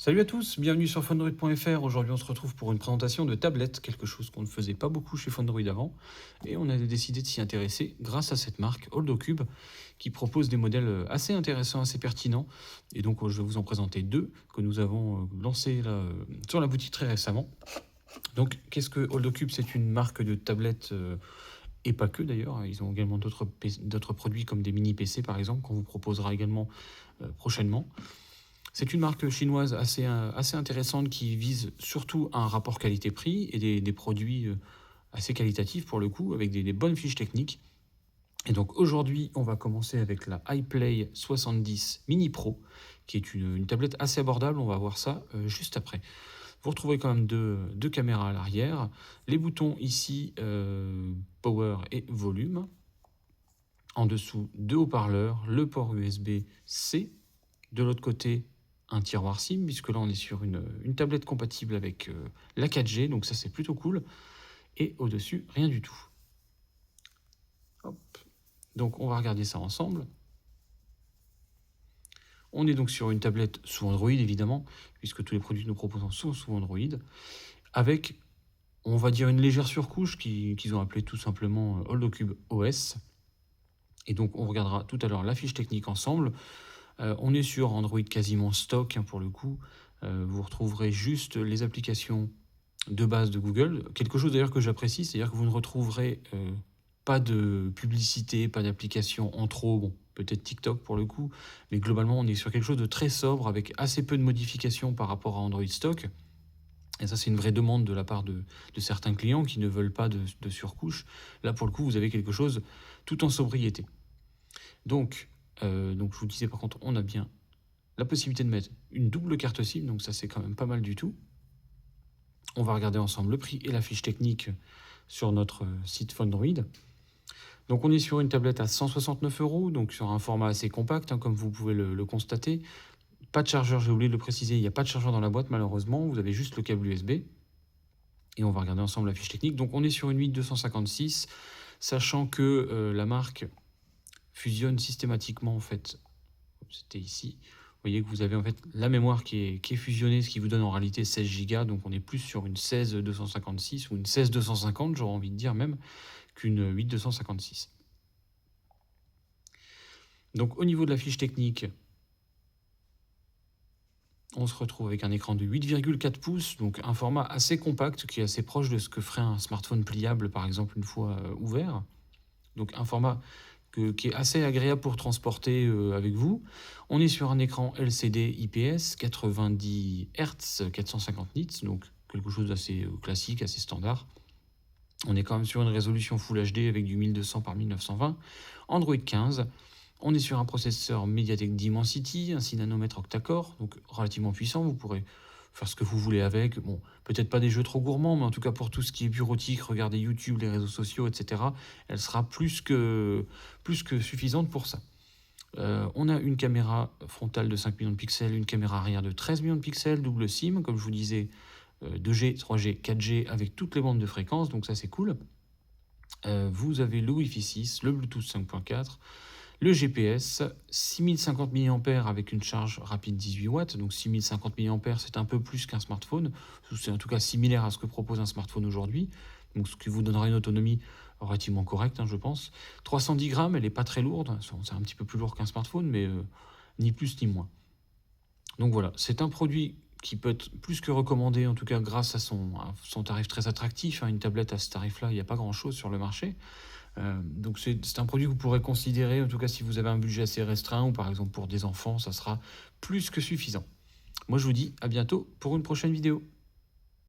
Salut à tous, bienvenue sur Fundroid.fr. Aujourd'hui, on se retrouve pour une présentation de tablettes, quelque chose qu'on ne faisait pas beaucoup chez Fundroid avant. Et on a décidé de s'y intéresser grâce à cette marque, HoldoCube, qui propose des modèles assez intéressants, assez pertinents. Et donc, je vais vous en présenter deux que nous avons lancés là, sur la boutique très récemment. Donc, qu'est-ce que HoldoCube? C'est une marque de tablettes et pas que d'ailleurs. Ils ont également d'autres produits comme des mini PC par exemple, qu'on vous proposera également prochainement. C'est une marque chinoise assez intéressante qui vise surtout un rapport qualité-prix et des produits assez qualitatifs pour le coup, avec des bonnes fiches techniques. Et donc aujourd'hui, on va commencer avec la iPlay 70 Mini Pro, qui est une tablette assez abordable. On va voir ça juste après. Vous retrouvez quand même deux caméras à l'arrière, les boutons ici Power et Volume. En dessous, deux haut-parleurs, le port USB-C. De l'autre côté, un tiroir SIM, puisque là on est sur une tablette compatible avec la 4G, donc ça c'est plutôt cool. Et au-dessus, rien du tout. Hop. Donc on va regarder ça ensemble. On est donc sur une tablette sous Android évidemment, puisque tous les produits que nous proposons sont sous Android, avec, on va dire, une légère surcouche qu'ils ont appelée tout simplement HoldoCube OS. Et donc on regardera tout à l'heure la fiche technique ensemble. On est sur Android quasiment stock pour le coup. Vous retrouverez juste les applications de base de Google. Quelque chose d'ailleurs que j'apprécie, c'est-à-dire que vous ne retrouverez pas de publicité, pas d'application en trop. Bon, peut-être TikTok pour le coup, mais globalement on est sur quelque chose de très sobre avec assez peu de modifications par rapport à Android stock. Et ça, c'est une vraie demande de la part de certains clients qui ne veulent pas de surcouche. Là, pour le coup, vous avez quelque chose tout en sobriété. Donc, je vous disais, par contre, on a bien la possibilité de mettre une double carte SIM, donc ça, c'est quand même pas mal du tout. On va regarder ensemble le prix et la fiche technique sur notre site Fundroid. Donc, on est sur une tablette à 169 €, donc sur un format assez compact, comme vous pouvez le constater. Pas de chargeur, j'ai oublié de le préciser, il n'y a pas de chargeur dans la boîte, malheureusement. Vous avez juste le câble USB. Et on va regarder ensemble la fiche technique. Donc, on est sur une 8256, sachant que la marque fusionne systématiquement, en fait, c'était ici. Vous voyez que vous avez en fait la mémoire qui est fusionnée, ce qui vous donne en réalité 16 Go. Donc on est plus sur une 16256 ou une 16250, j'aurais envie de dire même, qu'une 8256. Donc au niveau de la fiche technique, on se retrouve avec un écran de 8,4 pouces, donc un format assez compact qui est assez proche de ce que ferait un smartphone pliable par exemple une fois ouvert. Donc un format qui est assez agréable pour transporter avec vous. On est sur un écran LCD IPS, 90 Hz, 450 nits, donc quelque chose d'assez classique, assez standard. On est quand même sur une résolution Full HD avec du 1200 par 1920, Android 15. On est sur un processeur MediaTek Dimensity, un 6 nanomètres octa-core, donc relativement puissant. Vous pourrez faire ce que vous voulez avec. Bon, peut-être pas des jeux trop gourmands, mais en tout cas pour tout ce qui est bureautique, regarder YouTube, les réseaux sociaux, etc., elle sera plus que suffisante pour ça. On a une caméra frontale de 5 millions de pixels, une caméra arrière de 13 millions de pixels, double SIM, comme je vous disais, 2G, 3G, 4G avec toutes les bandes de fréquences, donc ça c'est cool. Vous avez le Wi-Fi 6, le Bluetooth 5.4, le GPS, 6050 mAh avec une charge rapide 18 watts, donc 6050 mAh c'est un peu plus qu'un smartphone, c'est en tout cas similaire à ce que propose un smartphone aujourd'hui, donc ce qui vous donnera une autonomie relativement correcte, je pense. 310 grammes, elle n'est pas très lourde, c'est un petit peu plus lourd qu'un smartphone, mais ni plus ni moins. Donc voilà, c'est un produit qui peut être plus que recommandé, en tout cas grâce à son tarif très attractif. Une tablette à ce tarif-là, il n'y a pas grand-chose sur le marché. Donc c'est un produit que vous pourrez considérer, en tout cas si vous avez un budget assez restreint, ou par exemple pour des enfants, ça sera plus que suffisant. Moi je vous dis à bientôt pour une prochaine vidéo.